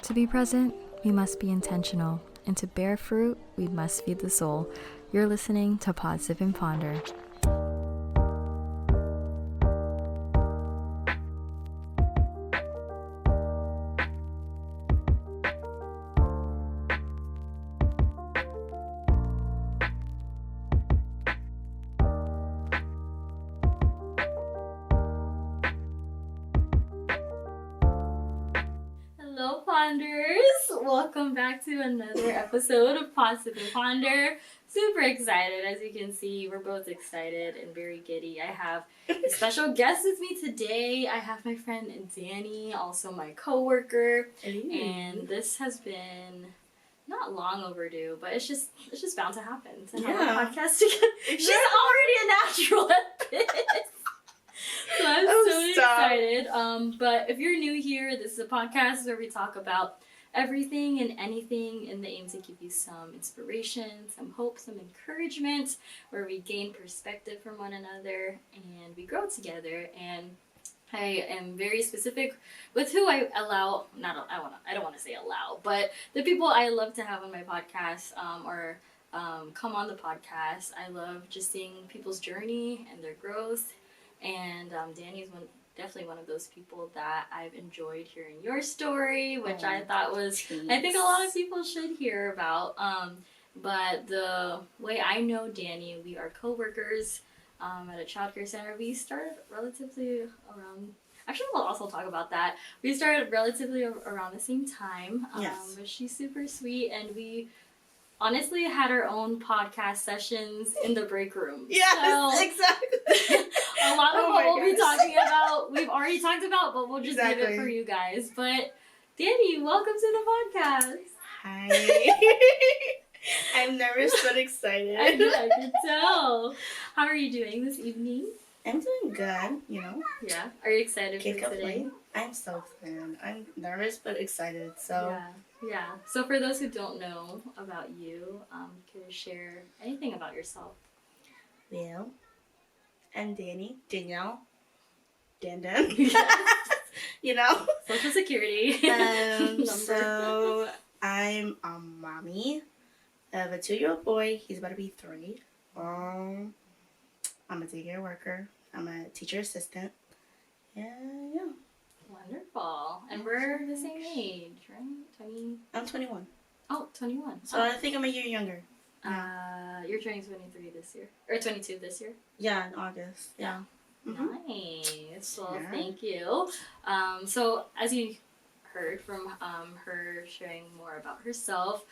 To be present, we must be intentional, and to bear fruit, we must feed the soul. You're listening to Positive and Ponder. Hello, Ponders! Welcome back to another episode of Positive and Ponder. Super excited, as you can see, we're both excited and very giddy. I have a special guest with me today. I have my friend Dannie, also my coworker, and this has been not long overdue, but it's just bound to happen to have a podcast together. She's already a natural at this. So I'm so excited. But if you're new here, this is a podcast where we talk about everything and anything in the aim to give you some inspiration, some hope, some encouragement, where we gain perspective from one another and we grow together. And I am very specific with who I allow, I don't want to say allow, but the people I love to have on my podcast or come on the podcast. I love just seeing people's journey and their growth. And Dannie's definitely one of those people that I've enjoyed hearing your story, which I thought was, I think a lot of people should hear about. But the way I know Dannie, we are co-workers at a childcare center. We started relatively around, actually we'll also talk about that. We started relatively around the same time. Yes. But she's super sweet, and we honestly had our own podcast sessions in the break room. Yes, so, exactly. a lot of what we'll be gosh. talking about, we've already talked about, but we'll just leave it for you guys. But Dannie, welcome to the podcast. Hi. I'm nervous but excited. I can tell. How are you doing this evening? I'm doing good, Yeah. Are you excited Can't for today? complain. I'm so excited. I'm nervous but excited. So Yeah. So for those who don't know about you, can you share anything about yourself? well, I'm Dannie, Danielle, Dan. Social Security. Number. So I'm a mommy of a 2-year-old boy. He's about to be 3. I'm a daycare worker. I'm a teacher assistant. And yeah. Wonderful. And we're the same age, right? 20? I'm 21. Oh, 21. So I think I'm a year younger. You're turning 23 this year. Or 22 this year? Yeah, in August. Yeah. Mm-hmm. Nice. Well, Yeah. thank you. So as you heard from her sharing more about herself,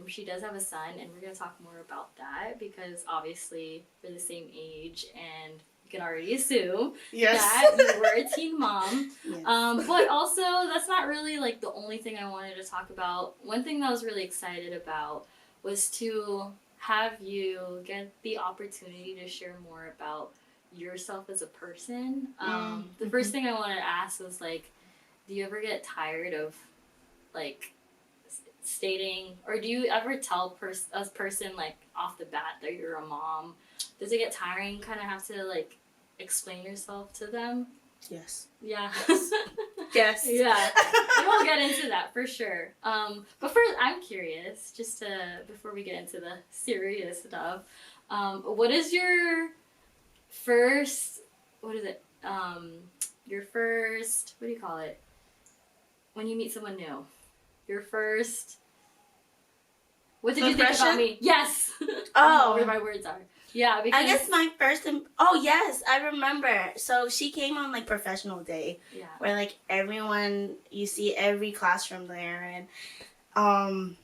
she does have a son, and we're going to talk more about that because obviously we're the same age, and you can already assume that you were a teen mom. Yes. But also, that's not really like the only thing I wanted to talk about. One thing that I was really excited about was to have you get the opportunity to share more about yourself as a person. The first thing I wanted to ask was like, do you ever get tired of like stating, or do you ever tell a person like off the bat that you're a mom? Does it get tiring? Kind of have to like explain yourself to them? Yes. Yeah. Yes. Yeah. And we'll get into that for sure. But first, I'm curious, before we get into the serious stuff, what is your first, what do you call it? When you meet someone new. Your first, what did you think about me? Yes! Oh. Where my words are. Yeah, because I guess my first, yes, I remember. So she came on like professional day. Yeah. Where like everyone, you see every classroom there, and I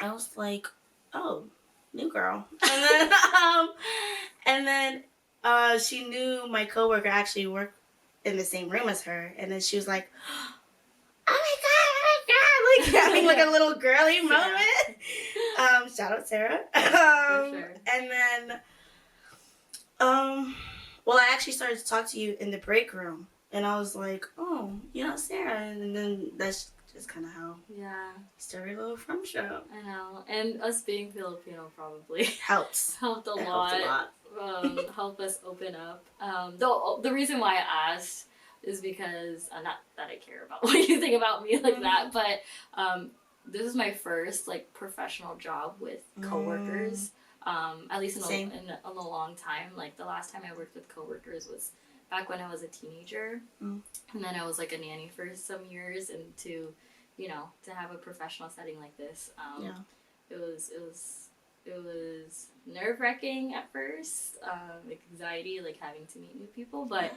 was like, oh, new girl. And then she knew my coworker actually worked in the same room as her, and then she was like, oh my god, like having like a little girly moment. Shout out Sarah. For sure. And then, well, I actually started to talk to you in the break room, and I was like, oh, Sarah, and then that's just kind of how we started a little friendship. I know, and us being Filipino probably helped a lot. Help us open up. The reason why I asked is because, not that I care about what you think about me like that, but this is my first like professional job with coworkers. At least in a long time. Like the last time I worked with coworkers was back when I was a teenager, and then I was like a nanny for some years, and to have a professional setting like this, it was nerve-wracking at first, like anxiety, like having to meet new people, but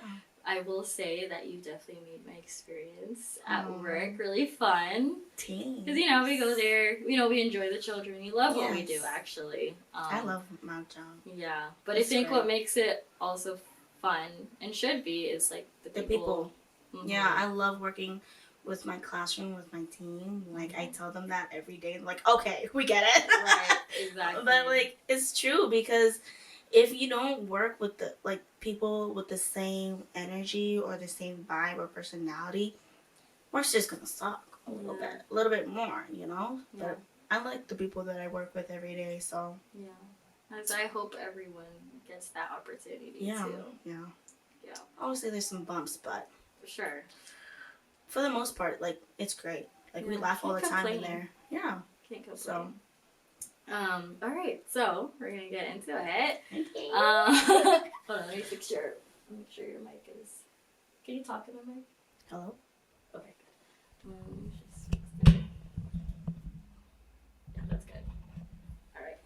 I will say that you definitely made my experience at work really fun. Because, we go there, we enjoy the children. We love what we do, actually. I love my job. Yeah. But I think what makes it also fun, and should be, is, like, the people. Mm-hmm. Yeah, I love working with my classroom, with my team. Like, I tell them that every day. Like, okay, we get it. Right, exactly. But, like, it's true, because if you don't work with the people with the same energy or the same vibe or personality, work's just gonna suck a little bit more, But I like the people that I work with every day, so as I hope everyone gets that opportunity too. Yeah. Obviously, there's some bumps, but for sure, for the most part, like, it's great. Like, we laugh all the time in there. Yeah. Can't complain. So. All right, so we're gonna get into it. Okay. Hold on, let me make sure your mic is. Can you talk in the mic? Hello. Okay, good. Let me just fix it. Yeah, that's good. All right.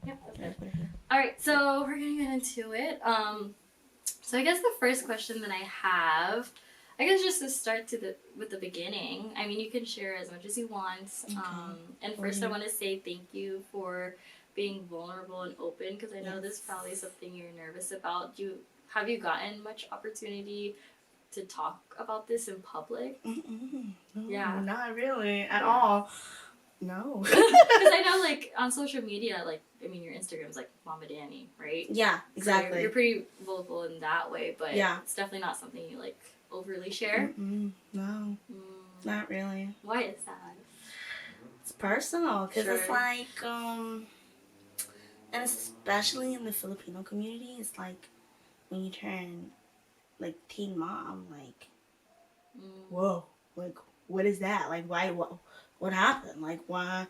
Yep, that's good. All right, so we're gonna get into it. So I guess the first question that I have, I guess just to start with the beginning. I mean, you can share as much as you want. Okay. And first, I want to say thank you for being vulnerable and open, because I know this is probably something you're nervous about. Have you gotten much opportunity to talk about this in public? No, not really at all. No. Because I know, like, on social media, like, I mean, your Instagram's like Mama Dannie, right? Yeah, exactly. So you're pretty vocal in that way, but it's definitely not something you, like, overly share. No, not really. Why is that? It's personal, because it's like, and especially in the Filipino community, it's like when you turn like teen mom, like, whoa, like, what is that? Like, why? What happened? Like, why?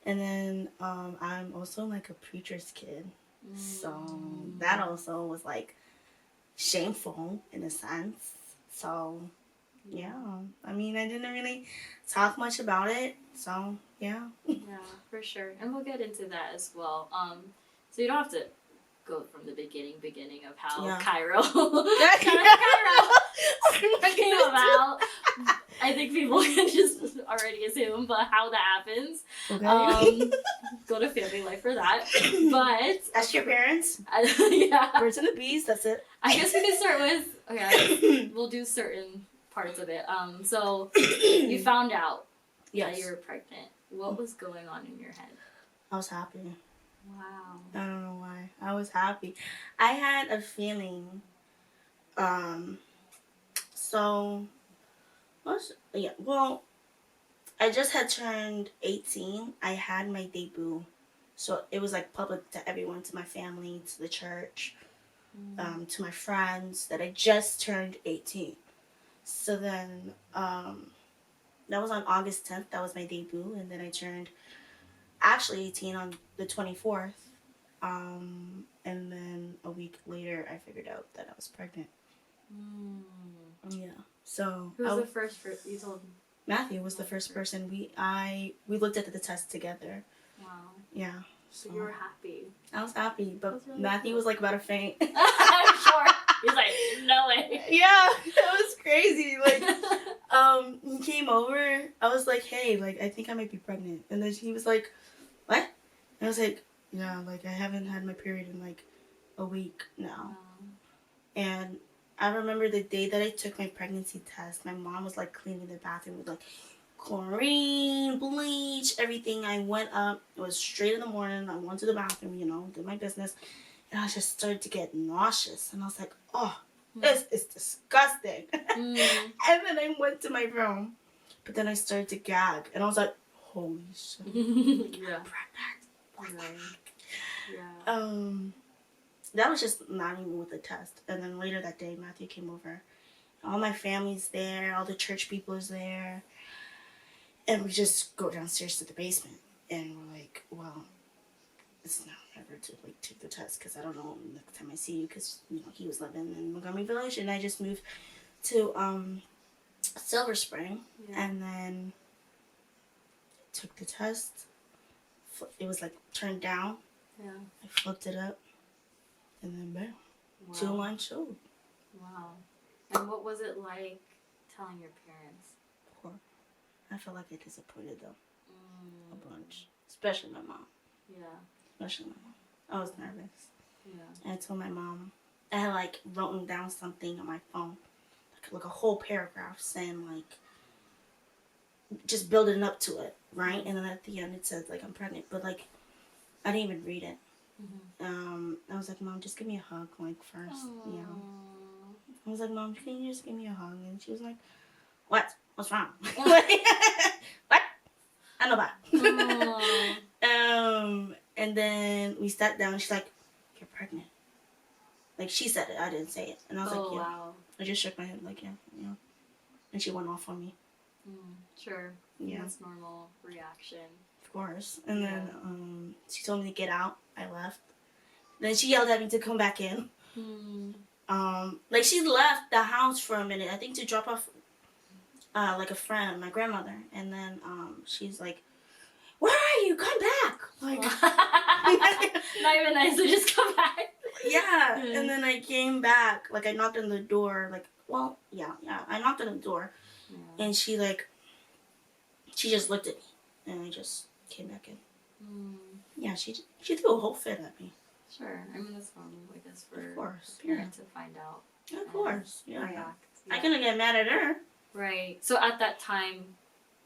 And then I'm also like a preacher's kid, so that also was like shameful in a sense. So, yeah. I mean, I didn't really talk much about it. So, yeah. Yeah, for sure. And we'll get into that as well. So you don't have to go from the beginning of how Cairo came about. I think people can just already assume, but how that happens. Okay. Go to family life for that. But ask your parents. Yeah. Birds and the bees. That's it. I guess we can start with we'll do certain parts of it. So you found out that you were pregnant. What was going on in your head? I was happy. Wow. I don't know why. I was happy. I had a feeling. Well, I just had turned 18. I had my debut. So it was like public to everyone, to my family, to the church, to my friends, that I just turned 18. So then, that was on August 10th. That was my debut. And then I turned actually 18 on the 24th. And then a week later, I figured out that I was pregnant. Yeah. So who was the first person you told? Matthew was the first person. We looked at the test together. Wow. Yeah. So you were happy. I was happy, but really Matthew was like about to faint. I'm sure. He's like, no way. Yeah, it was crazy. Like, he came over. I was like, hey, like, I think I might be pregnant. And then he was like, what? And I was like, yeah, like, I haven't had my period in like a week now. And I remember the day that I took my pregnancy test, my mom was like cleaning the bathroom with like chlorine, bleach, everything. I went up, it was straight in the morning. I went to the bathroom, did my business. And I just started to get nauseous. And I was like, oh, this is disgusting. And then I went to my room. But then I started to gag. And I was like, holy shit. Yeah. I'm pregnant. Yeah. That was just not even with the test. And then later that day, Matthew came over. All my family's there. All the church people is there. And we just go downstairs to the basement. And we're like, well, it's not ever to like take the test because I don't know next time I see you because he was living in Montgomery Village and I just moved to Silver Spring and then took the test. It was like turned down. Yeah. I flipped it up and then bam. Wow. 2 months showed. Wow. And what was it like telling your parents? Poor. I felt like I disappointed them a bunch, especially my mom. Yeah. Especially my mom. I was nervous. Yeah. And I told my mom, I had like written down something on my phone, like a whole paragraph saying like, just building up to it, right? And then at the end it said like I'm pregnant, but like I didn't even read it. Mm-hmm. I was like, Mom, just give me a hug, like first, you know. I was like, Mom, can you just give me a hug? And she was like, what? What's wrong? What? I know that. And then we sat down. And she's like, "You're pregnant." Like she said it. I didn't say it. And I was like, "Yeah." Wow. I just shook my head like, "Yeah, yeah." And she went off on me. Sure. Yeah. That's normal reaction. Of course. And then she told me to get out. I left. Then she yelled at me to come back in. Like she left the house for a minute. I think to drop off like a friend, my grandmother. And then she's like, "Where are you? Come back!" Like, not even nice to just come back. Yeah. And then I came back. Like I knocked on the door. Like, well, yeah. I knocked on the door, and she just looked at me, and I just came back in. Yeah, she threw a whole fit at me. Sure. I mean, that's normal, I guess, for a parent to find out. Of course. Yeah. React. Yeah. I couldn't get mad at her. Right. So at that time,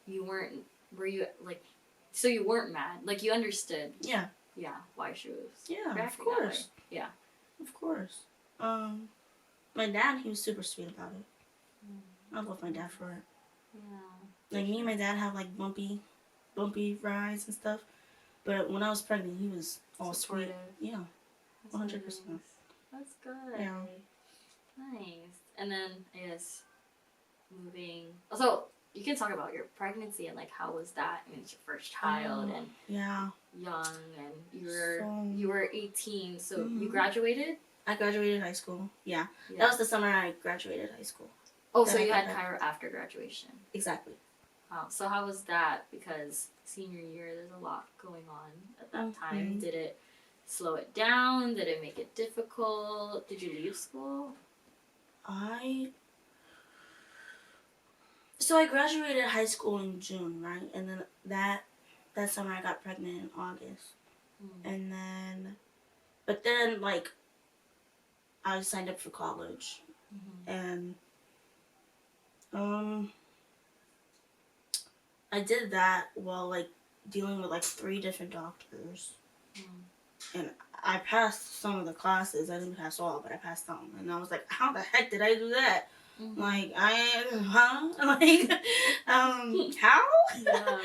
were you like, so you weren't mad? Like you understood. Yeah. Yeah. Why she was. Yeah, of course. Yeah. Of course. My dad, he was super sweet about it. I love my dad for it. Yeah. Like me and my dad have like bumpy rides and stuff. But when I was pregnant, he was all supportive. Sweet. Yeah. 100%. Nice. That's good. Yeah. Nice. And then I guess moving. Also, you can talk about your pregnancy and like how was that? I mean, it's your first child and young, and you were 18. So you graduated. I graduated high school. Yeah. That was the summer I graduated high school. Oh, so you had Cairo after graduation. Exactly. Wow. So how was that? Because senior year, there's a lot going on at that time. Did it slow it down? Did it make it difficult? Did you leave school? So I graduated high school in June, right? And then that summer I got pregnant in August. And then, but then like, I signed up for college. And, I did that while like dealing with like 3 different doctors. And I passed some of the classes. I didn't pass all, but I passed some. And I was like, how the heck did I do that? Like, Like, how? Yeah,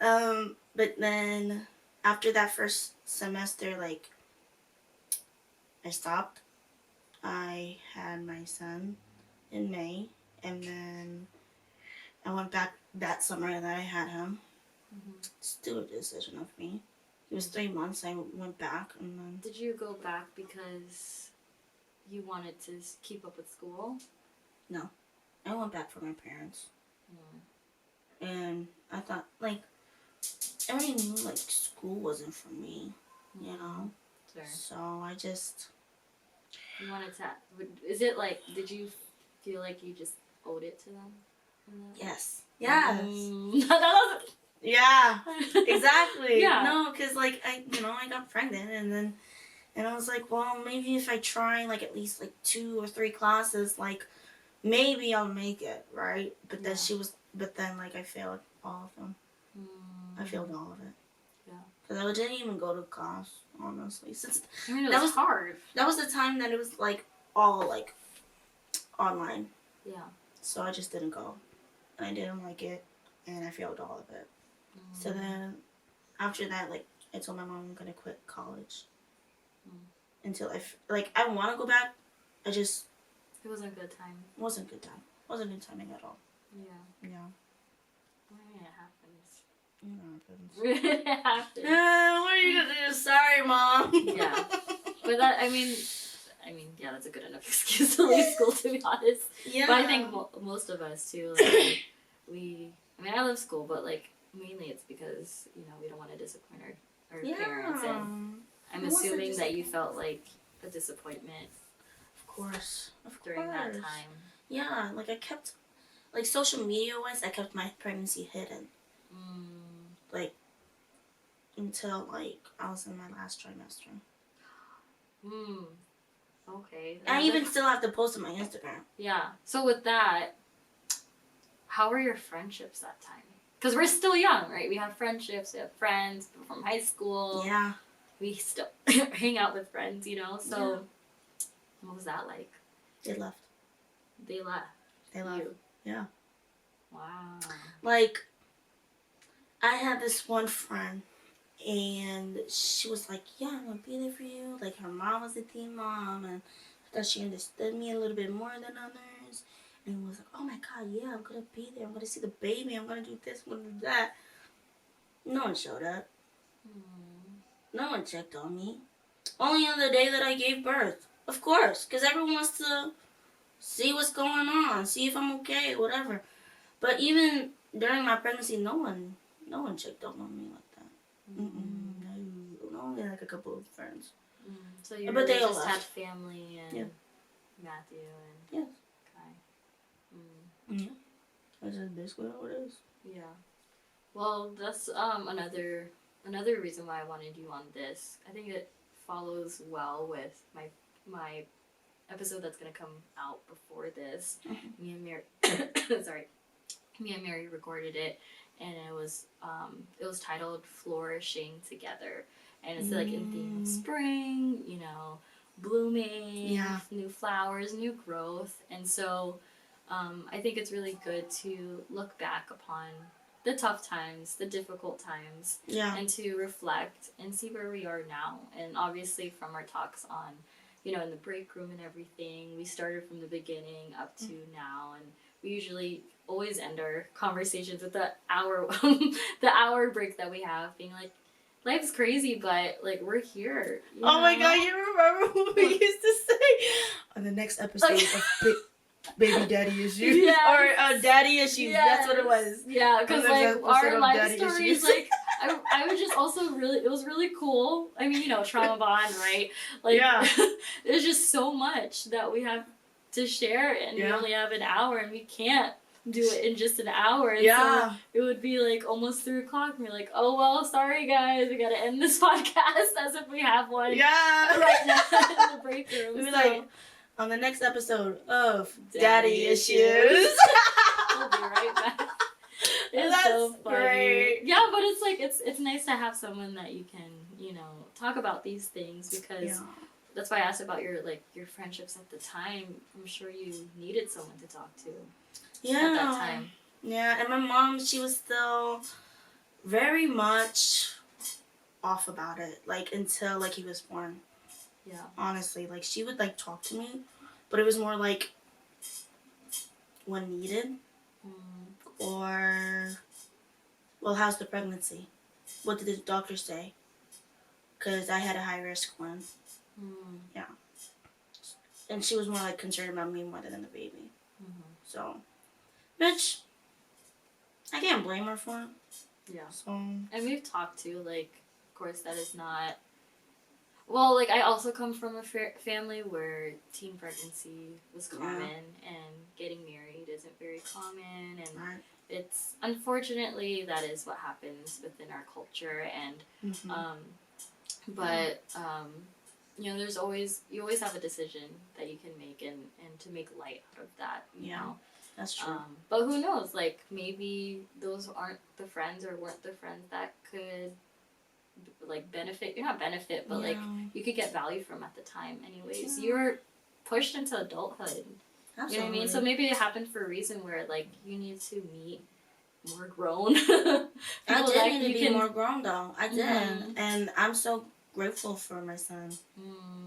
right. But then after that first semester, like, I stopped. I had my son in May, and then I went back that summer that I had him. Stupid decision of me. It was 3 months. I went back, and then. Did you go back because you wanted to keep up with school? No, I went back for my parents. And I thought, like, I already knew like school wasn't for me, you know. Sure. So I just. You wanted to. Is it like? Did you feel like you just owed it to them? Yes. Yes. Yeah. Exactly. Yeah. No, because like I got pregnant, and I was like, well, maybe if I try like at least like 2 or 3 classes, like maybe I'll make it, right? But then like I failed all of them. I failed all of it. Yeah. Because I didn't even go to class, honestly. Since that was hard. That was the time that it was like all like online. Yeah. So I just didn't go. I didn't like it, and I failed all of it. So then, after that, like, I told my mom I'm gonna quit college. Until I want to go back, I just It wasn't good time. Wasn't good time. Wasn't good timing at all. Yeah. Yeah. I mean, it happens. It It happens. what are you gonna do? Sorry, Mom. Yeah. But that, I mean, yeah, that's a good enough excuse to leave school, to be honest. Yeah. But I think most of us, too, like, I love school, but, like, mainly it's because, you know, we don't want to disappoint our parents. And I'm assuming that you felt, like, a disappointment. Of course. During that time. Yeah, like, I kept, like, social media-wise, I kept my pregnancy hidden. Like, until, like, I was in my last trimester. Okay. I even still have to post on my Instagram. Yeah. So with that, how were your friendships that time? Because we're still young, right? We have friendships, we have friends from high school. Yeah. We still hang out with friends, you know? So what was that like? They left. They left. You. Yeah. Wow. Like, I had this one friend, and she was like, yeah, I'm going to be there for you. Like, her mom was a teen mom, and I thought she understood me a little bit more than others. And was like, oh my God, yeah, I'm going to be there. I'm going to see the baby. I'm going to do this, I'm going to do that. No one showed up. No one checked on me. Only on the day that I gave birth. Of course, because everyone wants to see what's going on, see if I'm okay, whatever. But even during my pregnancy, no one checked up on me like that. No, only like a couple of friends. So you but really they all just left. had family and Matthew and Yes. Kai. Yeah. That's just basically how it is. Yeah. Well, that's another reason why I wanted you on this. I think it follows well with my episode that's gonna come out before this. Me and Mary me and Mary recorded it, and it was titled Flourishing Together, and it's like in theme of spring, you know, blooming, new flowers, new growth. And so I think it's really good to look back upon the tough times, the difficult times, and to reflect and see where we are now. And obviously from our talks on, you know, in the break room and everything, we started from the beginning up to now, and we usually always end our conversations with the hour break that we have, being like, life's crazy, but like we're here. Oh my God, you remember what we used to say on the next episode of Baby Daddy Issues or Daddy Issues? That's what it was. Yeah, because like our life stories, like I was just also it was really cool. I mean, you know, trauma bond, right? Like, there's just so much that we have to share, and we only have an hour, and we can't do it in just an hour. And so it would be like almost 3 o'clock, and we're like, oh well, sorry guys, we gotta end this podcast as if we have one right now in the break room. We'd be like, on the next episode of Daddy Issues. We'll be right back. That's so funny. Great. Yeah, but it's like it's nice to have someone that you can, you know, talk about these things, because that's why I asked about your friendships at the time. I'm sure you needed someone to talk to at that time. Yeah, and my mom, she was still very much off about it, like until like he was born. Yeah. Honestly, like she would like talk to me, but it was more like when needed. Or, well, how's the pregnancy? What did the doctor say? Because I had a high risk one. Yeah. And she was more like concerned about me more than the baby. So, which I can't blame her for. Yeah. So. And we've talked to, like, of course, that is not. Well, like, I also come from a family where teen pregnancy was common, and getting married isn't very common, and it's, unfortunately, that is what happens within our culture, and, you know, you always have a decision that you can make, and to make light out of that, you know? That's true. But who knows, like, maybe those aren't the friends, or weren't the friends that could, like, benefit, not benefit, but like you could get value from at the time anyways. You were pushed into adulthood. Absolutely. You know what I mean? So maybe it happened for a reason where like you need to meet more grown I did need to be more grown though. I did. And I'm so grateful for my son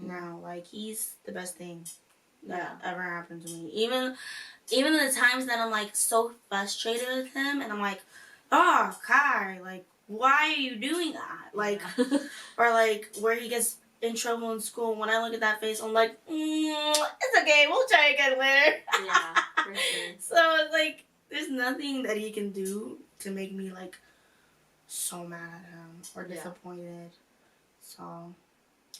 now. Like, he's the best thing. that ever happened to me. Even the times that I'm like so frustrated with him, and I'm like, oh, Kai, like, why are you doing that? Like, or like where he gets in trouble in school. When I look at that face, I'm like, it's okay, we'll try again later. Yeah, for sure. So it's like, there's nothing that he can do to make me like so mad at him or disappointed. So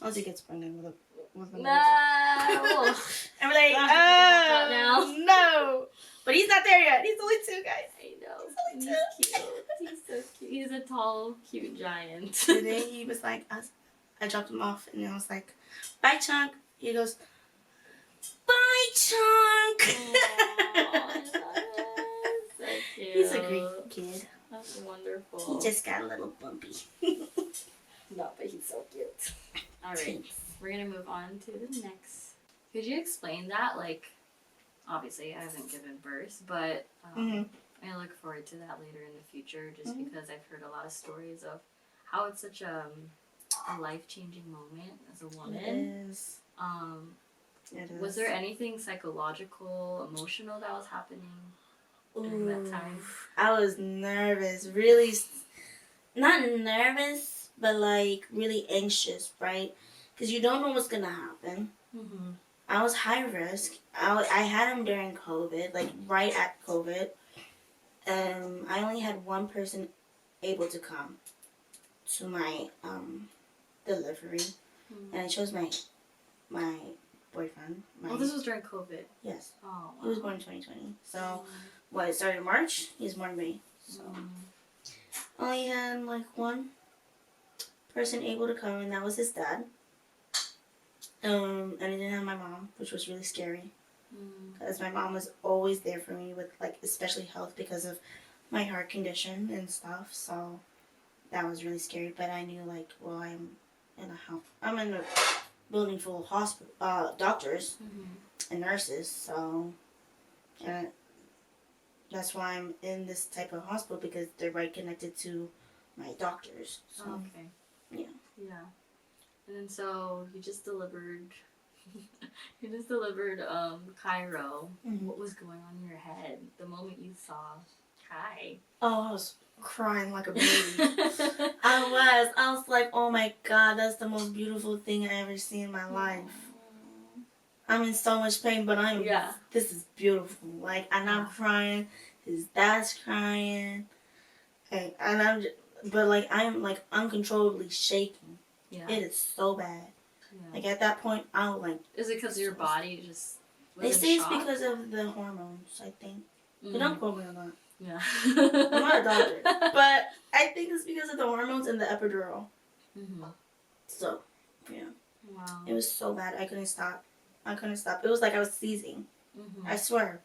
unless he gets pregnant with another girl. No. And we're like, oh no. But he's not there yet. He's only 2, guys. I know. He's He's cute. He's so cute. He's a tall, cute giant. Today he was like, I dropped him off and I was like, bye, Chunk. He goes, bye, Chunk. Aww, so cute. He's a great kid. That's wonderful. He just got a little bumpy. No, but he's so cute. All right, we're gonna move on to the next. Could you explain that? Like, obviously, I haven't given birth, but I look forward to that later in the future, just because I've heard a lot of stories of how it's such a life-changing moment as a woman. It is. It is. Was there anything psychological, emotional that was happening during that time? I was nervous, really, not nervous, but like really anxious, right? Because you don't know what's gonna happen. Mm-hmm. I was high risk. I had him during COVID, like right at COVID. I only had one person able to come to my delivery, and I chose my boyfriend. Oh, this was during COVID. Yes. Oh, wow. He was born in 2020. So, it started in March. He was born in May. So, only had like one person able to come, and that was his dad. And I didn't have my mom, which was really scary. Because my mom was always there for me with, like, especially health because of my heart condition and stuff. So, that was really scary. But I knew, like, well, I'm in a building full of doctors and nurses. So, and that's why I'm in this type of hospital, because they're right connected to my doctors. So, okay. Yeah. Yeah. And then so you just delivered Cairo. What was going on in your head the moment you saw Kai? Oh, I was crying like a baby. I was like, oh my God, that's the most beautiful thing I ever seen in my life. I'm in so much pain, but this is beautiful. Like, and I'm crying, his dad's crying, and I'm uncontrollably shaking. Yeah. It is so bad. Yeah. Like, at that point, I was like... Is it because your body just was They say in it's shock? because of the hormones, I think. But don't quote me on that. Yeah. I'm not a doctor. But I think it's because of the hormones and the epidural. So, yeah. Wow. It was so bad. I couldn't stop. It was like I was seizing. I swear.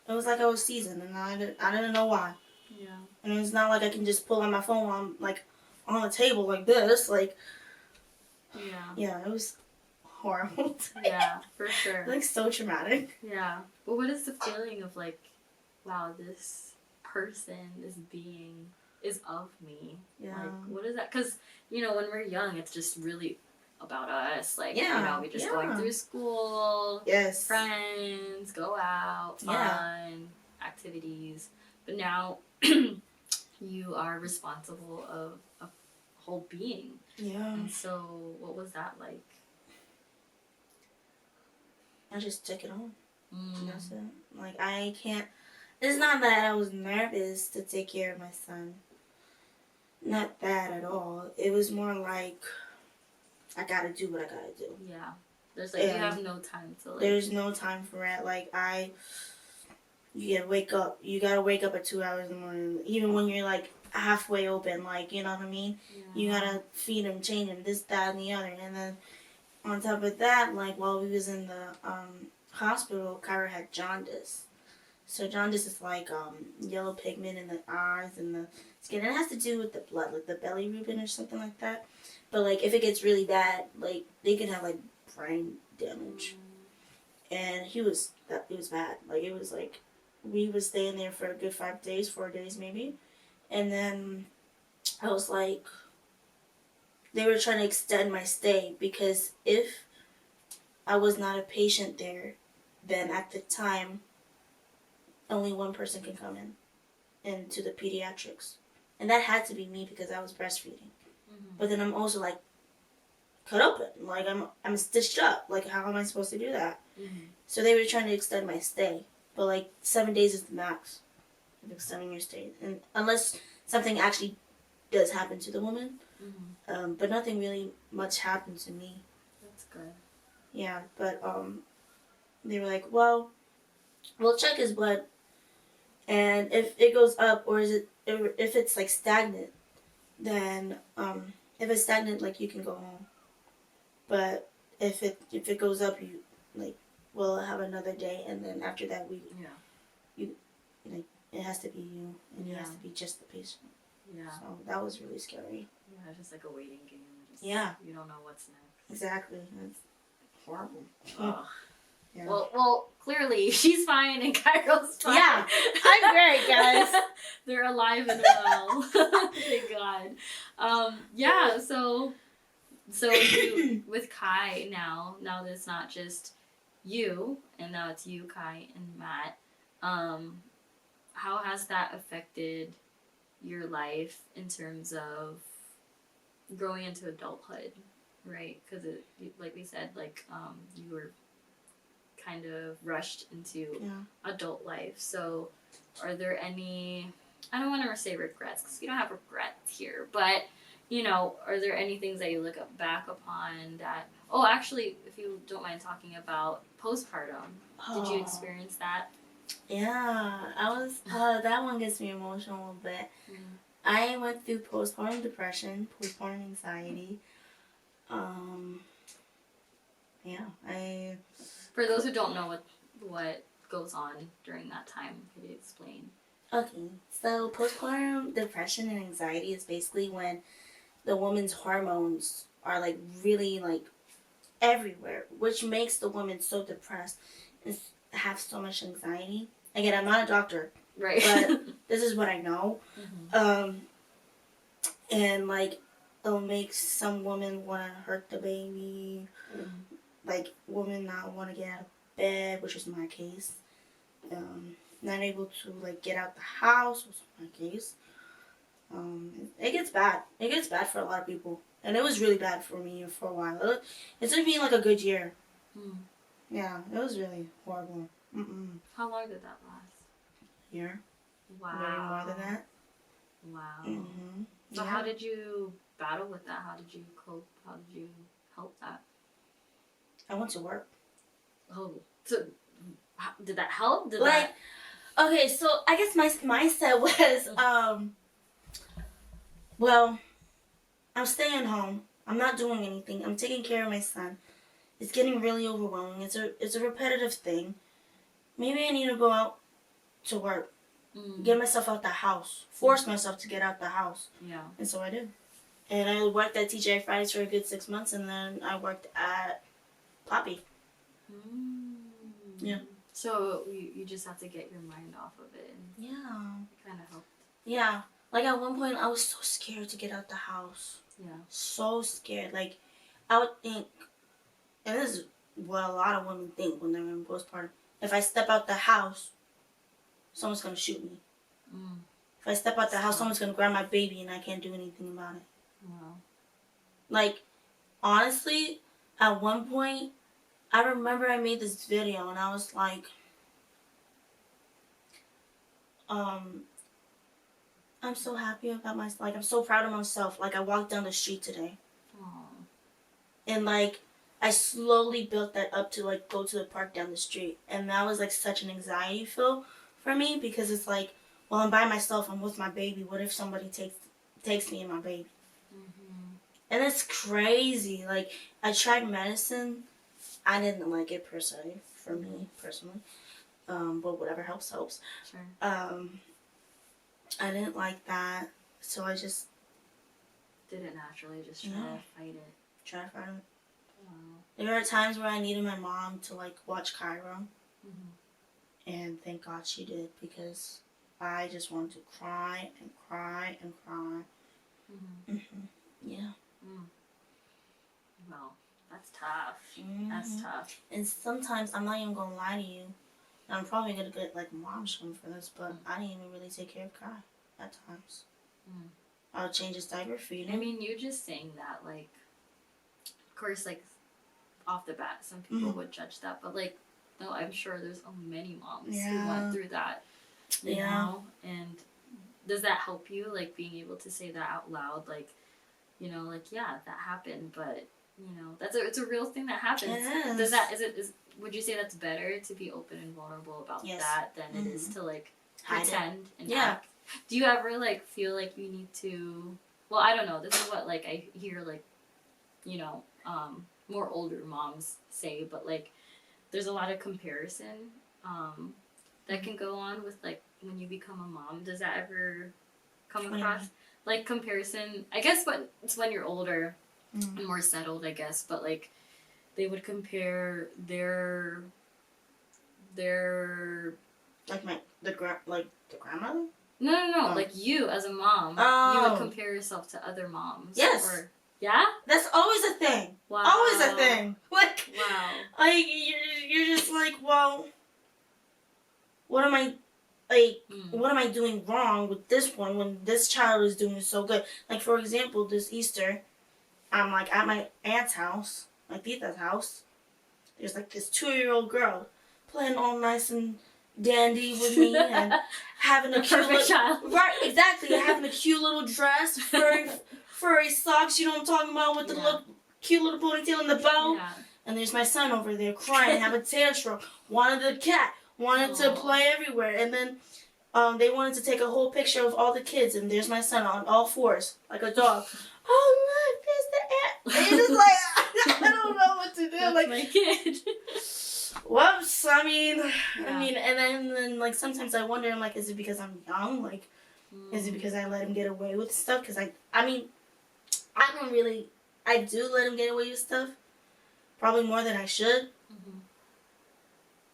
It was like I was seizing, and I didn't know why. Yeah. And it's not like I can just pull on my phone while I'm, like, on the table like this. Like... Yeah, it was horrible. Yeah, for sure. Like, so traumatic. Yeah. But what is the feeling of, like, wow, this person, this being is of me? Yeah. Like, what is that? Because, when we're young, it's just really about us. Like, we're just going through school. Yes. Friends, go out, fun, activities. But now, you are responsible of a whole being. Yeah. And so, what was that like? I just took it on. That's it. Like, I can't... It's not that I was nervous to take care of my son. Not that at all. It was more like, I gotta do what I gotta do. Yeah. There's like, you have no time to like... There's no time for it. Like, you gotta wake up. You gotta wake up at 2 hours in the morning. Even when you're like halfway open, like, you know what I mean? Yeah. You gotta feed him, change him, this, that, and the other. And then on top of that, like, while we was in the hospital, Kyra had jaundice. So jaundice is like yellow pigment in the eyes and the skin. It has to do with the blood, like the belly rubin or something like that. But like, if it gets really bad, like, they can have like brain damage. And it was bad. Like, it was like, we was staying there for a good 4 days maybe. And then I was like, they were trying to extend my stay, because if I was not a patient there, then at the time, only one person can come into the pediatrics. And that had to be me because I was breastfeeding. Mm-hmm. But then I'm also like cut open. Like I'm stitched up. Like how am I supposed to do that? Mm-hmm. So they were trying to extend my stay. But like 7 days is the max of extending your stay. And unless something actually does happen to the woman. Mm-hmm. But nothing really much happened to me. That's good. Yeah, but they were like, well, we'll check his blood, and if it goes up or if it's like stagnant, then if it's stagnant, like you can go home. But if it goes up, you like we'll have another day, and then after that it has to be you, and it has to be just the patient. Yeah. So that was really scary. Yeah, it's just like a waiting game. Yeah. You don't know what's next. Exactly. It's horrible. Ugh. Yeah. Well, clearly she's fine and Cairo's fine. Yeah, I'm great, guys. They're alive and well. Thank God. Yeah. So you, with Kai now that it's not just you, and now it's you, Kai, and Matt. How has that affected your life in terms of growing into adulthood, right? Because like we said, you were kind of rushed into adult life. So are there any, I don't want to say regrets because you don't have regrets here, but are there any things that you look back upon that, actually, if you don't mind talking about postpartum, did you experience that? Yeah, I was, that one gets me emotional a little bit. Mm. I went through postpartum depression, postpartum anxiety. For those who don't know what goes on during that time, could you explain? Okay, so postpartum depression and anxiety is basically when the woman's hormones are like really like everywhere, which makes the woman so depressed and have so much anxiety. Again, I'm not a doctor, right? But this is what I know. Mm-hmm. And like it'll make some women want to hurt the baby, like women not want to get out of bed, which is my case. Not able to like get out the house, was my case. It gets bad. It gets bad for a lot of people, and it was really bad for me for a while. It took me like a good year. Yeah, it was really horrible. How long did that last? A year. Wow. Maybe more than that. Wow. So how did you battle with that? How did you cope? How did you help that? I went to work. Oh, so did that help? Okay, so I guess my mindset was, well, I'm staying home. I'm not doing anything. I'm taking care of my son. It's getting really overwhelming. It's a repetitive thing. Maybe I need to go out to work. Get myself out the house. Force myself to get out the house. Yeah. And so I did. And I worked at TGI Fridays for a good 6 months, and then I worked at Poppy. Yeah. So you just have to get your mind off of it. And Yeah. it kind of helped. Yeah. Like at one point, I was so scared to get out the house. Yeah. So scared. Like, I would think, and this is what a lot of women think when they're in postpartum, if I step out the house, someone's going to shoot me. If I step out the house, someone's going to grab my baby and I can't do anything about it. Wow. Like, honestly, at one point, I remember I made this video and I was like, I'm so happy about myself. Like, I'm so proud of myself. Like, I walked down the street today. Aww. And, like, I slowly built that up to, like, go to the park down the street. And that was, like, such an anxiety feel for me because it's like, well, I'm by myself. I'm with my baby. What if somebody takes me and my baby? And it's crazy. Like, I tried medicine. I didn't like it per se, for me, personally. But whatever helps, helps. Sure. I didn't like that. So I just did it naturally, just try to fight it. Try to fight it. Wow. There are times where I needed my mom to, like, watch Cairo. And thank God she did, because I just wanted to cry and cry and cry. Yeah. Well, That's tough. Mm-hmm. That's tough. And sometimes, I'm not even gonna lie to you, I'm probably gonna get like mom shame for this, but I didn't even really take care of Kai at times. I'll change his diaper, feed him. I mean, you just saying that, like, of course, like, off the bat, some people would judge that, but like, no, I'm sure there's many moms who went through that, you know, and does that help you, like, being able to say that out loud, like, you know, like, yeah, that happened, but, you know, it's a real thing that happens. It Is would you say that's better to be open and vulnerable about that than it is to, like, pretend and act? Do you ever, like, feel like you need to, well, I don't know, this is what, like, I hear, like, you know, more older moms say, but, like, there's a lot of comparison that can go on with, like, when you become a mom. Does that ever come across? Like, comparison, I guess it's when you're older and more settled, I guess, but, like, they would compare their like the grandmother. No. Like, you as a mom, you would compare yourself to other moms. Yes. Or, yeah? That's always a thing. Wow. Always a thing. Like, wow. Like, you're just like, well, what am I, like, what am I doing wrong with this one when this child is doing so good? Like, for example, this Easter, I'm, like, at my aunt's house, my tita's house. There's, like, this 2-year-old girl playing all nice and dandy with me and having a cute little child. Right, exactly. Having a cute little dress, furry socks, you know what I'm talking about, with the little cute little ponytail and the bow. Yeah. And there's my son over there crying, have a tantrum, wanted the cat, wanted to play everywhere. And then they wanted to take a whole picture of all the kids, and there's my son on all fours, like a dog. Oh, look, there's the ant. And you're just like, I don't know what to do. That's like, my kid. Whoops, I mean, and then, like, sometimes I wonder, I'm like, is it because I'm young? Like, is it because I let him get away with stuff? Because I mean, I do let him get away with stuff. Probably more than I should.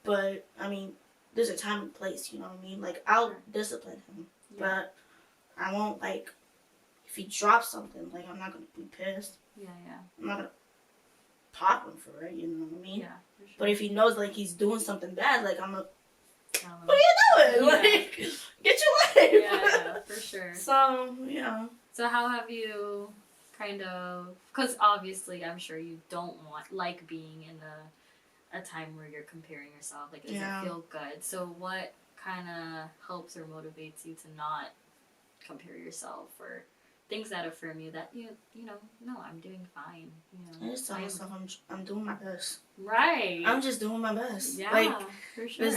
But, I mean, there's a time and place, you know what I mean? Like, I'll discipline him. But I won't, like, if he drops something, like, I'm not going to be pissed. Yeah. I'm not going to pop him for it, you know what I mean? Yeah, for sure. But if he knows, like, he's doing something bad, like, I'm what are you doing? Yeah. Like, get your life. Yeah, for sure. So, yeah. So how have you kind of, because obviously I'm sure you don't like being in a time where you're comparing yourself, like, it doesn't feel good. So what kind of helps or motivates you to not compare yourself, or things that affirm you that you know, no, I'm doing fine. You know, I just tell myself I'm doing my best. Right. I'm just doing my best. Yeah, like, for sure.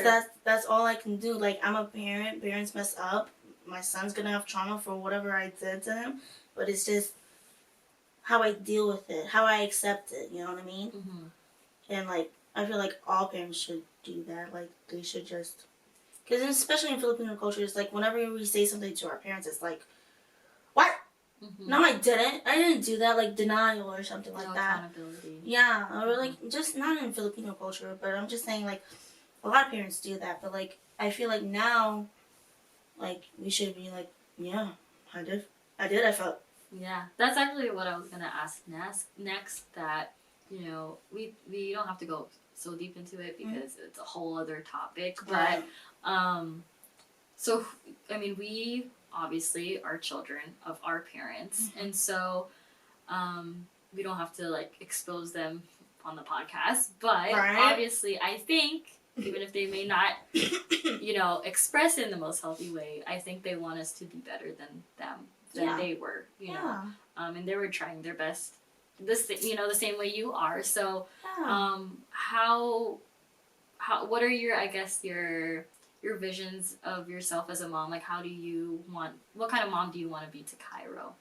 That's all I can do. Like, I'm a parent. Parents mess up. My son's gonna have trauma for whatever I did to him, but it's just how I deal with it, how I accept it. You know what I mean? And, like, I feel like all parents should do that. Like, they should just, because especially in Filipino culture, it's like whenever we say something to our parents, it's like, what? No, I didn't do that. Like, denial or something like that. Accountability. Yeah, or like, just not in Filipino culture, but I'm just saying, like, a lot of parents do that. But, like, I feel like now, like, we should be like, yeah, I did, I felt. Yeah, that's actually what I was gonna ask next. That, you know, we don't have to go so deep into it because it's a whole other topic. But so I mean, we obviously are children of our parents, and so we don't have to, like, expose them on the podcast. But obviously, I think even if they may not, you know, express it in the most healthy way, I think they want us to be better than them. Than they were, you know, and they were trying their best, you know, the same way you are. So, how, what are your, I guess, your visions of yourself as a mom? Like, what kind of mom do you want to be to Cairo?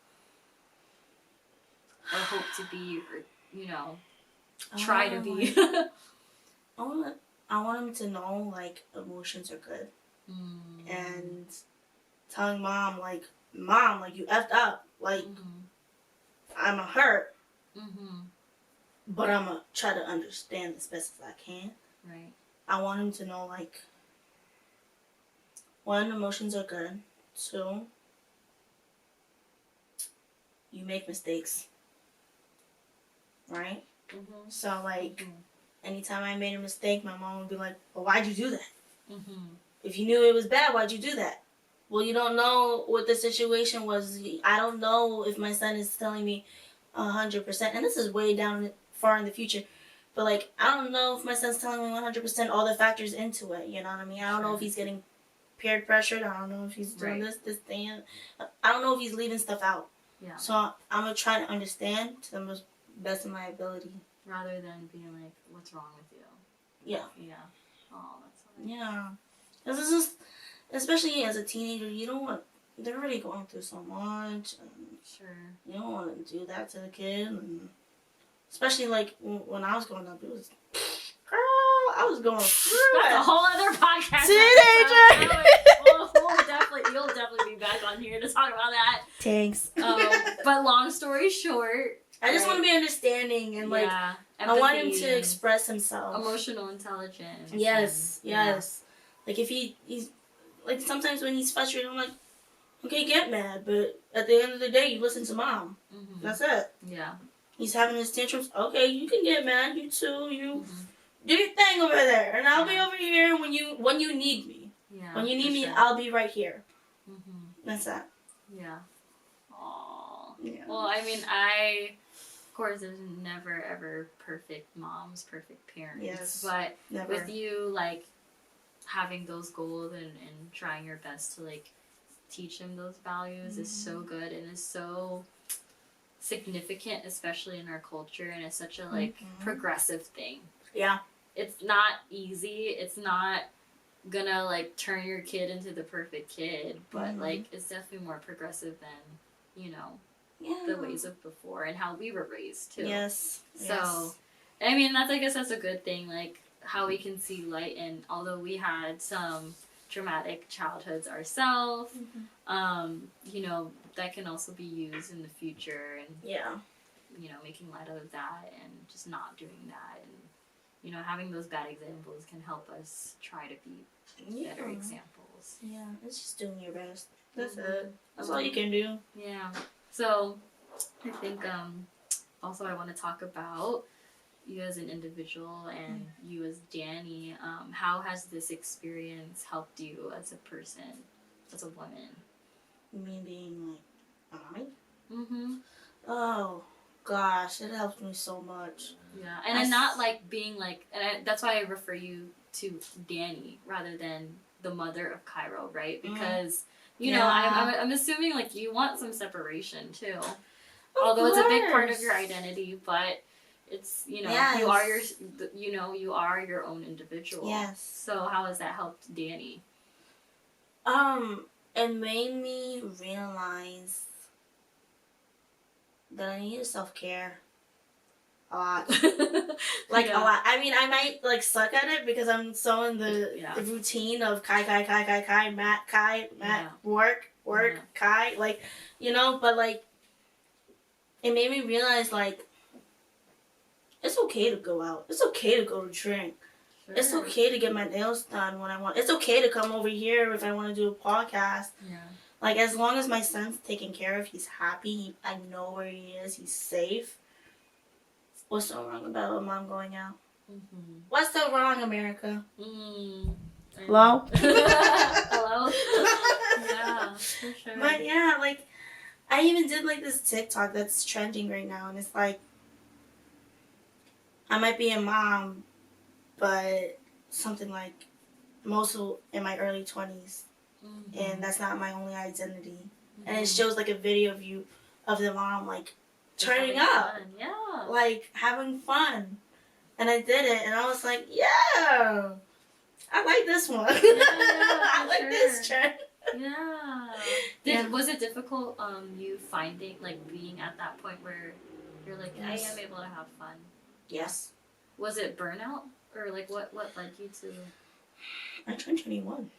Or hope to be, or, you know, try to be? I want him to know, like, emotions are good. And telling mom, like, you effed up. Like, I'm a hurt. But I'm going to try to understand as best as I can. Right. I want him to know, like, 1, emotions are good. 2, you make mistakes. Right? Mm-hmm. So, like, Mm-hmm. anytime I made a mistake, my mom would be like, well, why'd you do that? Mm-hmm. If you knew it was bad, why'd you do that? Well, you don't know what the situation was. I don't know if my son is telling me 100%. And this is way down far in the future. But, like, I don't know if my son's telling me 100% all the factors into it. You know what I mean? I don't know if he's getting peer pressured. I don't know if he's doing this thing. I don't know if he's leaving stuff out. Yeah. So I'm going to try to understand to the best of my ability. Rather than being like, what's wrong with you? Yeah. Yeah. Oh, that's nice. Yeah. This is just, especially as a teenager, you don't want, they're already going through so much. And Sure. you don't want to do that to the kid. And especially like when I was growing up, it was, girl, I was going through That's it. a whole other podcast. Teenager! You'll definitely be back on here to talk about that. Thanks. But long story short, I just want to be understanding and like, I want him to express himself. Emotional intelligence. Yes, yes. Like if he's like sometimes when he's frustrated, I'm like, okay, get mad, but at the end of the day, you listen to mom. Mm-hmm. That's it. Yeah. He's having his tantrums. Okay, you can get mad. You too. You do your thing over there, and I'll be over here when you need me. Yeah. When you need me, sure. I'll be right here. Mm-hmm. That's that. Yeah. Aww. Yeah. Well, I mean, of course, there's never ever perfect moms, perfect parents. Yes. But Never. with you, like, having those goals and trying your best to, like, teach him those values is so good and is so significant, especially in our culture, and it's such a, like, progressive thing. Yeah. It's not easy. It's not gonna, like, turn your kid into the perfect kid, but, like, it's definitely more progressive than, you know, the ways of before and how we were raised, too. Yes. So, I mean, I guess that's a good thing, like, how we can see light, and although we had some traumatic childhoods ourselves, you know, that can also be used in the future, and, you know, making light of that, and just not doing that, and, you know, having those bad examples can help us try to be better examples. Yeah, it's just doing your best. That's it. That's all you can do. Yeah. So, I think, also I want to talk about you as an individual and you as Dannie. How has this experience helped you as a person, as a woman? Me being like, a mommy? Mm-hmm. Oh, gosh, it helped me so much. Yeah, and I'm not like being like, that's why I refer you to Dannie rather than the mother of Cairo, right? Because, you know, I'm assuming like you want some separation too. Although it's a big part of your identity, but it's, you know, you are your own individual. Yes. So how has that helped Dannie? It made me realize that I needed self-care a lot. Like a lot. I mean, I might like suck at it because I'm so in the routine of Kai, Matt, work, Kai, like, you know, but like, it made me realize like, it's okay to go out. It's okay to go to drink. Sure. It's okay to get my nails done when I want. It's okay to come over here if I want to do a podcast. Yeah. Like, as long as my son's taken care of, he's happy, I know where he is, he's safe. What's so wrong about a mom going out? Mm-hmm. What's so wrong, America? Hello? Hello? Yeah, for sure. But yeah, like, I even did like this TikTok that's trending right now, and it's like, I might be a mom, but something like I'm also in my early 20s, and that's not my only identity. And it shows like a video of the mom like turning up, like having fun, and I did it, and I was like, yeah, I like this one. I like this trend. Yeah. Was it difficult, you finding, like, being at that point where you're like, I am able to have fun? Yes. Was it burnout? Or, like, what led you to... I turned 21.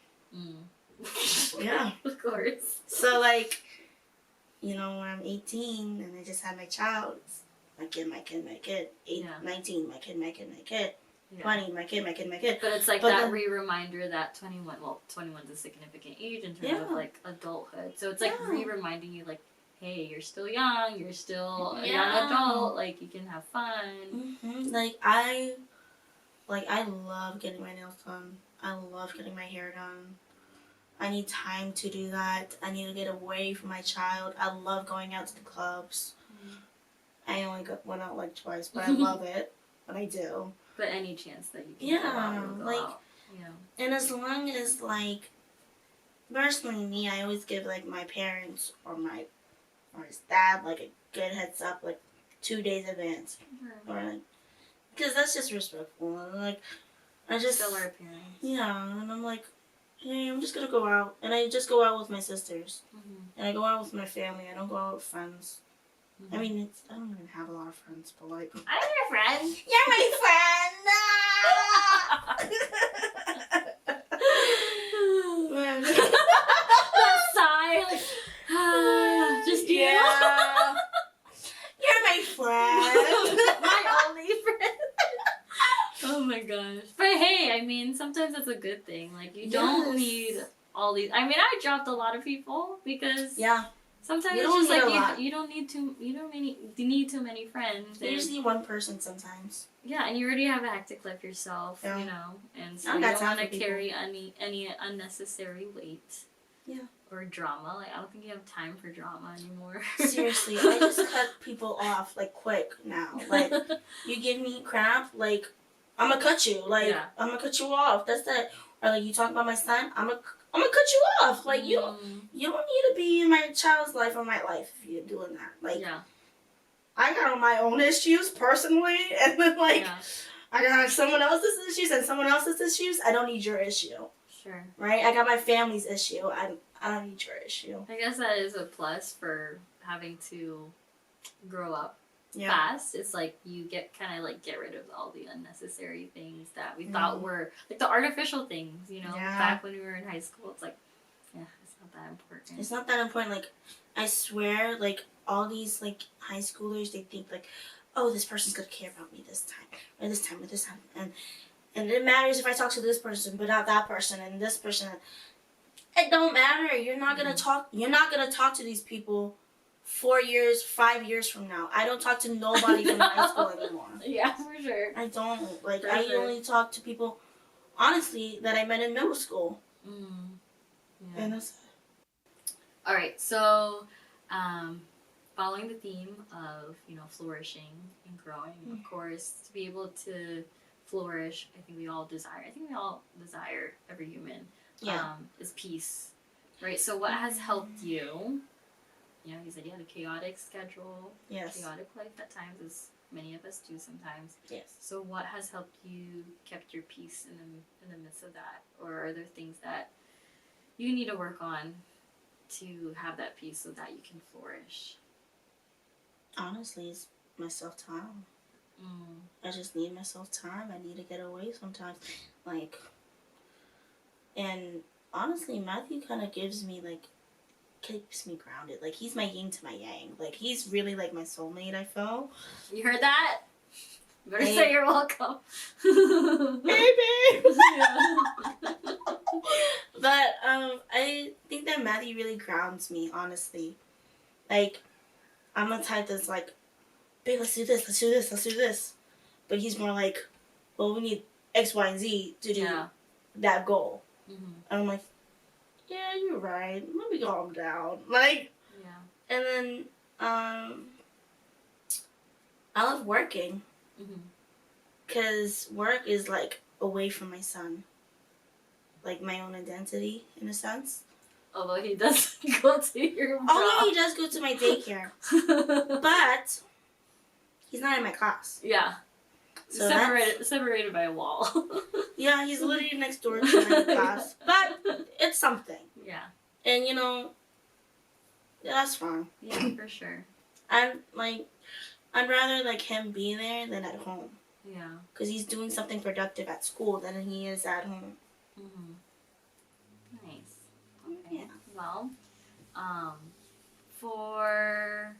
Yeah. Of course. So, like, you know, when I'm 18 and I just had my child, it's my kid. 19, my kid. 20, my kid. But it's like that re-reminder that 21's a significant age in terms of, like, adulthood. So it's, like, re-reminding you, like, hey, you're still young, you're still a young Yeah. adult, like, you can have fun. Like, I love getting my nails done. I love getting my hair done. I need time to do that. I need to get away from my child. I love going out to the clubs. I only went out like twice, but I love it. But I do. But any chance that you can go out, you'll go like, out, you know. And as long as, like, personally me, I always give, like, my parents or his dad, like, a good heads up, like, 2 days advance. Or, like, because that's just respectful. And, like, I just... Still our parents. Yeah, and I'm like, hey, I'm just gonna go out. And I just go out with my sisters. And I go out with my family. I don't go out with friends. I mean, I don't even have a lot of friends, but, like... I'm your friend. You're my friend! That sigh, like, just you. Yeah. You're my friend. My only friend. Oh my gosh. But hey, I mean, sometimes that's a good thing. Like, you don't need all these. I mean, I dropped a lot of people because sometimes You it's don't just need like a lot. you don't need too many friends. You just need one person sometimes. Yeah, and you already have a hectic life yourself, Yeah. you know, and so I you got don't time want to for people. carry any unnecessary weight. Yeah. Or drama. Like, I don't think you have time for drama anymore. Seriously, I just cut people off, like, quick now. Like, you give me crap, like, I'm gonna cut you. Like, I'm gonna cut you off. That's that. Or, like, you talk about my son, I'm gonna cut you off. Like, you don't need to be in my child's life or my life if you're doing that. Like, I got my own issues personally, and then, like, I got someone else's issues and someone else's issues. I don't need your issue. Sure. Right? I got my family's issue. I don't need your issue. I guess that is a plus for having to grow up fast. It's like you get rid of all the unnecessary things that we thought were like the artificial things, you know. Back when we were in high school, it's like, it's not that important. It's not that important. Like, I swear, like, all these, like, high schoolers, they think, like, oh, this person's gonna care about me this time, or this time, or this time, and it matters if I talk to this person, but not that person, and this person. It don't matter. You're not gonna talk. You're not gonna talk to these people 4 years, 5 years from now. I don't talk to nobody from high school anymore. Yeah, for sure. I don't. Like, I only talk to people, honestly, that I met in middle school. Yeah. And that's all right. So, following the theme of, you know, flourishing and growing, of course, to be able to flourish, I think we all desire, every human, is peace, right? So what has helped you? You know, you said you had a chaotic schedule, chaotic life at times, as many of us do sometimes. Yes. So what has helped you kept your peace in the midst of that? Or are there things that you need to work on to have that peace so that you can flourish? Honestly, it's my self-time. I just need my self-time. I need to get away sometimes. Like, and honestly, Matthew kind of gives me, like, keeps me grounded. Like, he's my yin to my yang. Like, he's really, like, my soulmate, I feel. You heard that? You better say you're welcome. Baby! But, I think that Matthew really grounds me, honestly. Like, I'm the type that's like, babe, let's do this, let's do this, let's do this. But he's more like, well, we need X, Y, and Z to do that goal. And I'm like, yeah, you're right. Let me calm down. Like, and then, I love working. Because work is, like, away from my son. Like, my own identity, in a sense. Although he does go to your job. Although he does go to my daycare. But he's not in my class. Yeah. So separated by a wall. Yeah, he's literally next door to my class. But it's something. Yeah. And, you know, that's fine. Yeah, for sure. I'd rather, like, him be there than at home. Yeah. Because he's doing something productive at school than he is at home. Nice. Okay. Yeah. Well, for,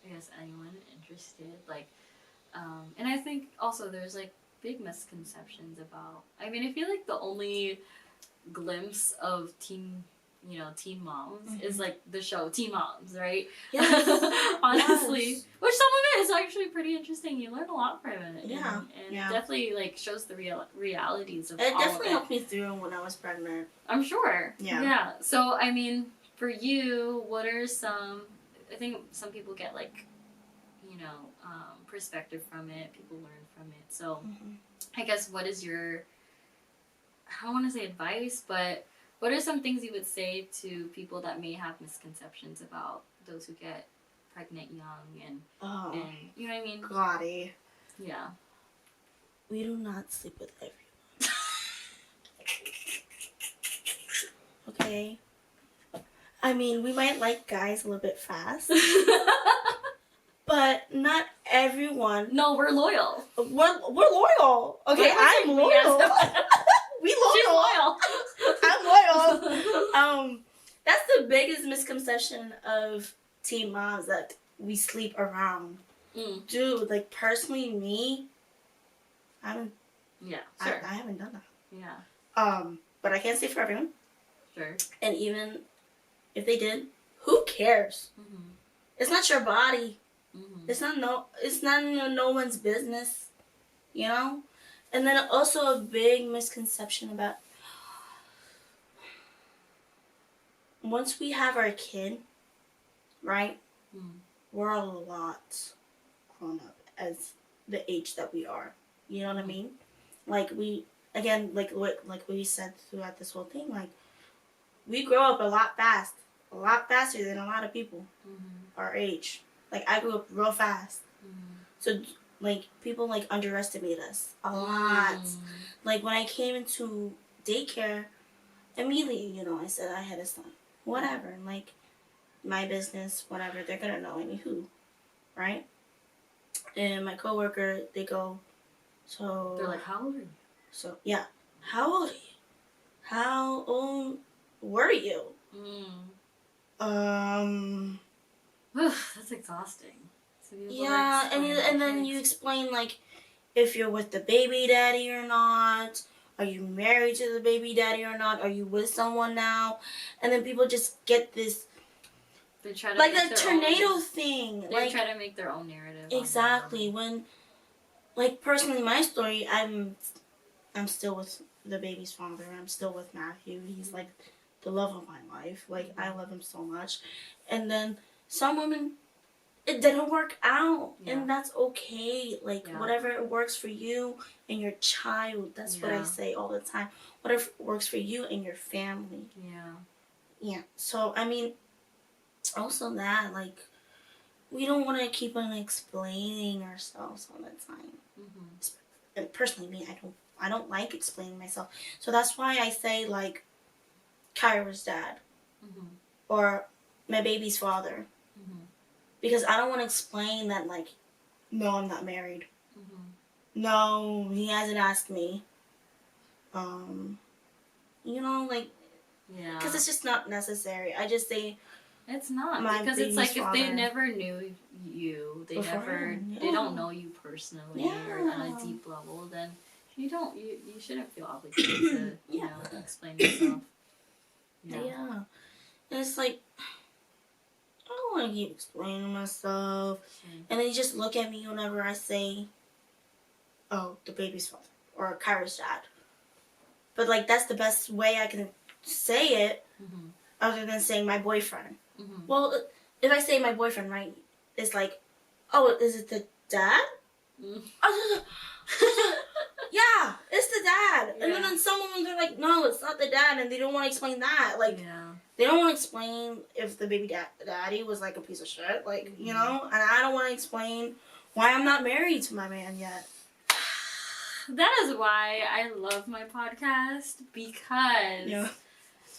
I guess, anyone interested, like, and I think also there's, like, big misconceptions about, I mean, I feel like the only glimpse of teen you know, Teen Moms is like the show Teen Moms, right? Yes. Honestly. Yes. Which some of it is actually pretty interesting. You learn a lot from it. Yeah. And it definitely like shows the realities of It all definitely of it. helped me through when I was pregnant. I'm sure. Yeah. Yeah. So, I mean, for you, what are some, I think some people get like, you know, perspective from it. People learn from it. So, I guess what is your, I don't want to say advice, but what are some things you would say to people that may have misconceptions about those who get pregnant young and you know what I mean? Gotti. Yeah. We do not sleep with everyone. Okay? I mean, we might like guys a little bit fast, but not everyone. No, we're loyal. We're loyal. Okay, I'm loyal. We loyal. She's loyal. I'm loyal. That's the biggest misconception of teen moms, that we sleep around. Dude, like personally, me, I haven't. Yeah, sure. I haven't done that. Yeah. But I can't say for everyone. Sure. And even if they did, who cares? It's not your body. It's not no one's business. You know. And then also a big misconception about once we have our kid, right? We're a lot grown up as the age that we are. You know what I mean? Like we we said throughout this whole thing, like we grow up a lot faster than a lot of people our age. Like I grew up real fast, so like people like underestimate us a lot. Like when I came into daycare, immediately, you know, I said I had a son. Whatever, and like my business, whatever, they're gonna know anywho, right? And my coworker, they go, so they're like, how old are you? So yeah, how old are you? How old were you? That's exhausting. Yeah, and then you explain like if you're with the baby daddy or not. Are you married to the baby daddy or not? Are you with someone now? And then people just get this, they try to like the tornado thing. They like, try to make their own narrative. Exactly. When, like personally, my story, I'm still with the baby's father. I'm still with Matthew. He's like the love of my life. Like I love him so much. And then some women, it didn't work out, and that's okay. Like whatever works for you and your child. That's what I say all the time. Whatever works for you and your family. Yeah. So I mean, also that like, we don't want to keep on explaining ourselves all the time. And personally, me, I don't like explaining myself. So that's why I say like, Kyra's dad, or my baby's father. Because I don't want to explain that, like, no, I'm not married. No, he hasn't asked me. You know, like, because it's just not necessary. I just say, it's not, because it's like if they never knew you, they don't know you personally or on a deep level, then you shouldn't feel obligated to, you know, explain yourself. Yeah. And it's like, I don't want to keep explaining myself. And they just look at me whenever I say, oh, the baby's father, or Kyra's dad. But, like, that's the best way I can say it, other than saying my boyfriend. Well, if I say my boyfriend, right, it's like, oh, is it the dad? Yeah, it's the dad. And then some women, they're like, no, it's not the dad, and they don't want to explain that. Like, they don't want to explain if the baby daddy was, like, a piece of shit. Like, you know? And I don't want to explain why I'm not married to my man yet. That is why I love my podcast, because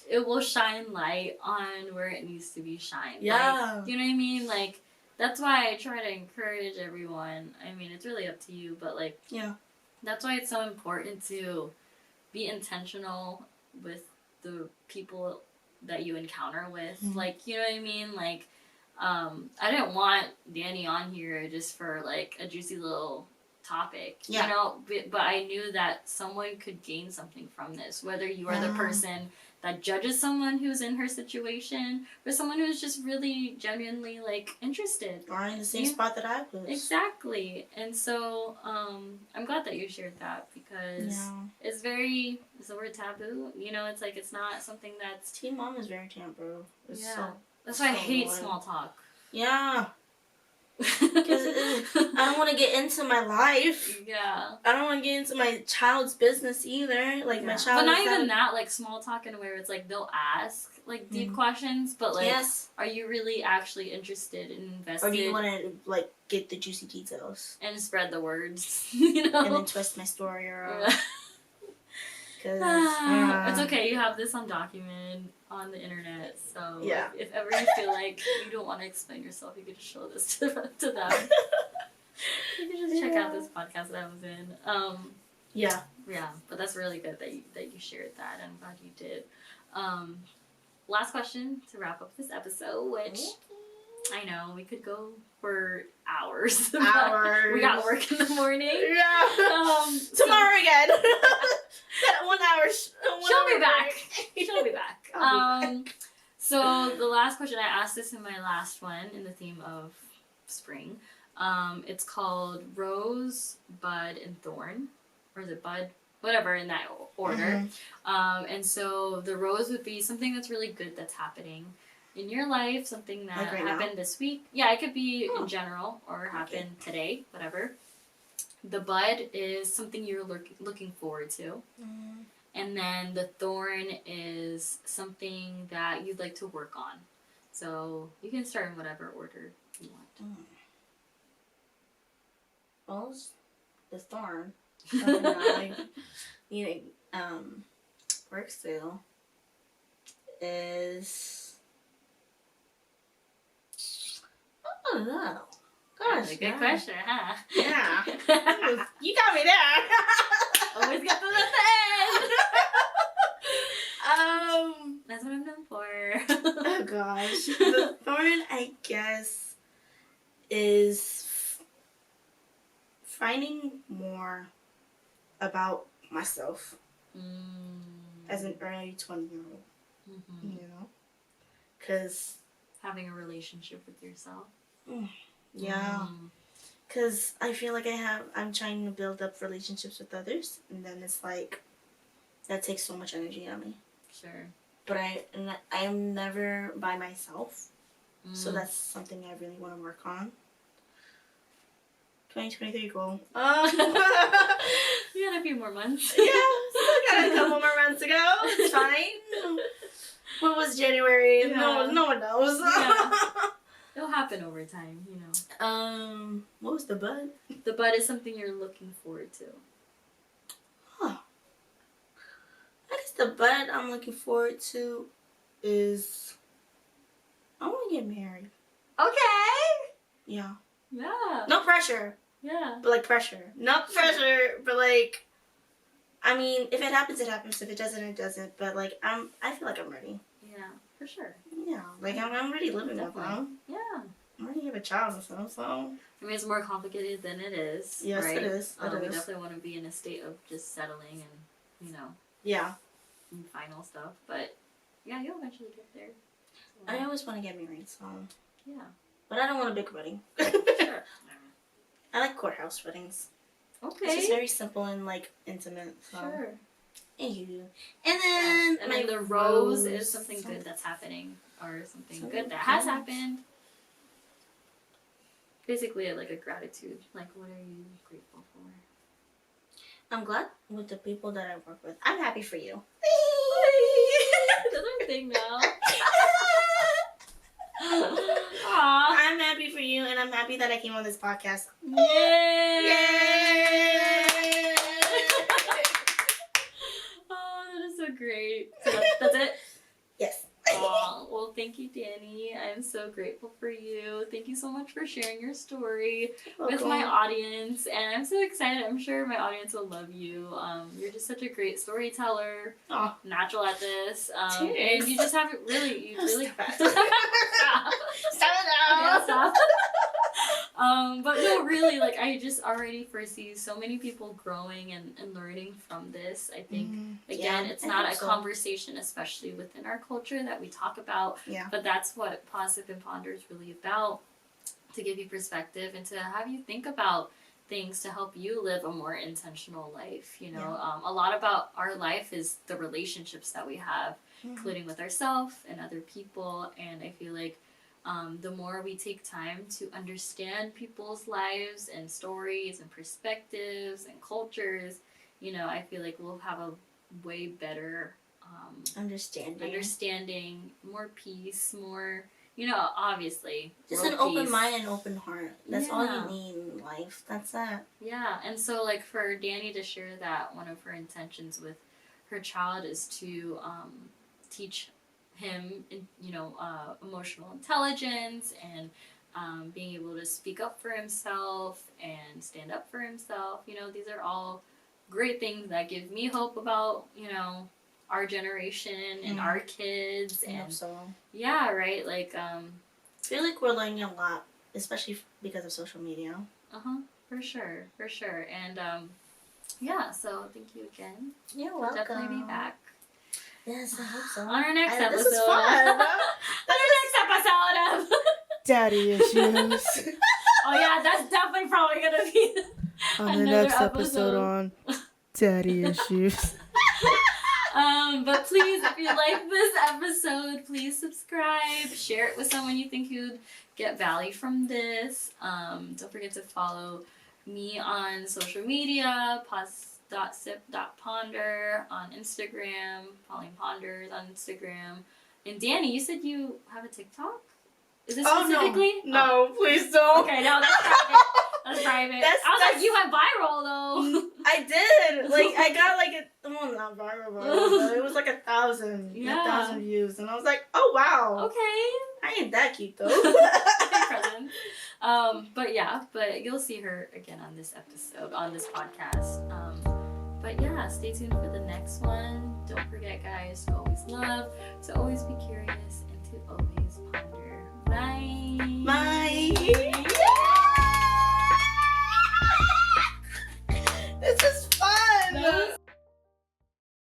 it will shine light on where it needs to be shined. Yeah. Like, you know what I mean? Like, that's why I try to encourage everyone. I mean, it's really up to you, but, like, that's why it's so important to be intentional with the people that you encounter with. Like, you know what I mean? Like, I didn't want Dannie on here just for, like, a juicy little topic, you know, but I knew that someone could gain something from this, whether you are the person that judges someone who's in her situation, or someone who's just really genuinely like interested. Or in the same spot that I was. Exactly. And so I'm glad that you shared that, because it's the word taboo? You know, it's like it's not something that's... Teen mom is very taboo. That's why I hate small talk. Yeah. Because I don't want to get into my life. Yeah. I don't want to get into my child's business either. Like, my child. But not even that, like, small talk in where it's like they'll ask, like, deep questions, but, like, are you really actually interested and invested? Or do you want to, like, get the juicy details? And spread the words, you know? And then twist my story around. Because it's okay, you have this undocumented on the internet, so if ever you feel like you don't want to explain yourself, you can just show this to them. You can just check out this podcast that I was in. Yeah, but that's really good that you shared that, and I'm glad you did. Last question to wrap up this episode, which I know we could go for hours. We got work in the morning. Yeah. Tomorrow again. That 1 hour. She'll be back. So the last question, I asked this in my last one in the theme of spring. It's called Rose, Bud, and Thorn. Or is it Bud? Whatever, in that order. And so the rose would be something that's really good that's happening in your life, something that happened this week. Yeah, it could be in general or happen today, whatever. The bud is something you're looking forward to. And then the thorn is something that you'd like to work on. So you can start in whatever order you want. Well, the thorn. Something that I need work still is... I don't know. Gosh, good question, huh? Yeah. You got me there. Always get to the end. That's what I'm known for. Oh gosh. The thorn, I guess, is finding more about myself as an early 20-year-old. You know? Because having a relationship with yourself. Yeah. Because I feel like I'm trying to build up relationships with others, and then it's like, that takes so much energy out of me. Sure. But I'm never by myself, so that's something I really want to work on. 2023 goal. You got a few more months. Yeah, still got a couple more months to go. It's fine. What was January? Yeah. No one knows. Yeah. It'll happen over time, you know. What was the bud? The bud is something you're looking forward to. Huh. I guess the bud I'm looking forward to is I want to get married. Okay. Yeah. Yeah. No pressure. Yeah. But like pressure. Not pressure, but like, I mean, if it happens, it happens. If it doesn't, it doesn't. But like, I feel like I'm ready. Yeah, for sure. Yeah, like I'm ready living with them. Yeah. I already have a child and stuff, so. I mean, it's more complicated than it is. Yes, right? it is. We definitely want to be in a state of just settling and, you know. Yeah. And final stuff, but yeah, you'll eventually get there. So, I always want to get married, so. Yeah. But I don't want a big wedding. Sure. I like courthouse weddings. Okay. It's just very simple and like intimate. So. Sure. And then the rose is something good that's happening, or something good that has happened. Basically, like a gratitude. Like, what are you grateful for? I'm glad with the people that I work with. I'm happy for you. That's our thing now. I'm happy for you, and I'm happy that I came on this podcast. Yay! Yay! Oh, that is so great. So that's it? Yes. Oh, well, thank you, Danny. I'm so grateful for you. Thank you so much for sharing your story with my audience. And I'm so excited. I'm sure my audience will love you. You're just such a great storyteller. Oh. Natural at this. And you just have it really... Stop. Stop. Stop it now. Yeah, stop. But no, really, like, I just already foresee so many people growing and learning from this. I think, again, it's not a conversation, especially within our culture, that we talk about. Yeah. But that's what Positive and Ponder is really about, to give you perspective and to have you think about things to help you live a more intentional life. You know, a lot about our life is the relationships that we have, including with ourselves and other people. And I feel like the more we take time to understand people's lives and stories and perspectives and cultures, you know, I feel like we'll have a way better understanding, more peace, more, you know, obviously. Just an open mind and open heart. That's all you need in life. That's it. Yeah, and so like for Dannie to share that one of her intentions with her child is to teach him, you know, emotional intelligence and being able to speak up for himself and stand up for himself. You know, these are all great things that give me hope about, you know, our generation and our kids. And yeah, right, like I feel like we're learning a lot, especially because of social media. For sure. And yeah, so thank you again. You're we'll welcome. definitely be back. Yes, I hope so. On our next episode. This is fun. On our next episode of Daddy Issues. Oh yeah, that's definitely probably gonna be on the next episode on Daddy Issues. But please, if you like this episode, please subscribe, share it with someone you think who'd get value from this. Don't forget to follow me on social media, pos.sip.ponder on Instagram, Pauline Ponders on Instagram. And Dannie, you said you have a TikTok? Is this specifically? No, please don't. Okay, no, that's private. That's private. I was like, you went viral though. I did. Like, I got like not viral, but it was like 1,000 views, and I was like, oh wow. Okay. I ain't that cute though. Present. But you'll see her again on this episode, on this podcast. But yeah, stay tuned for the next one. Don't forget, guys, to always love, to always be curious, and to always ponder. Bye. Bye.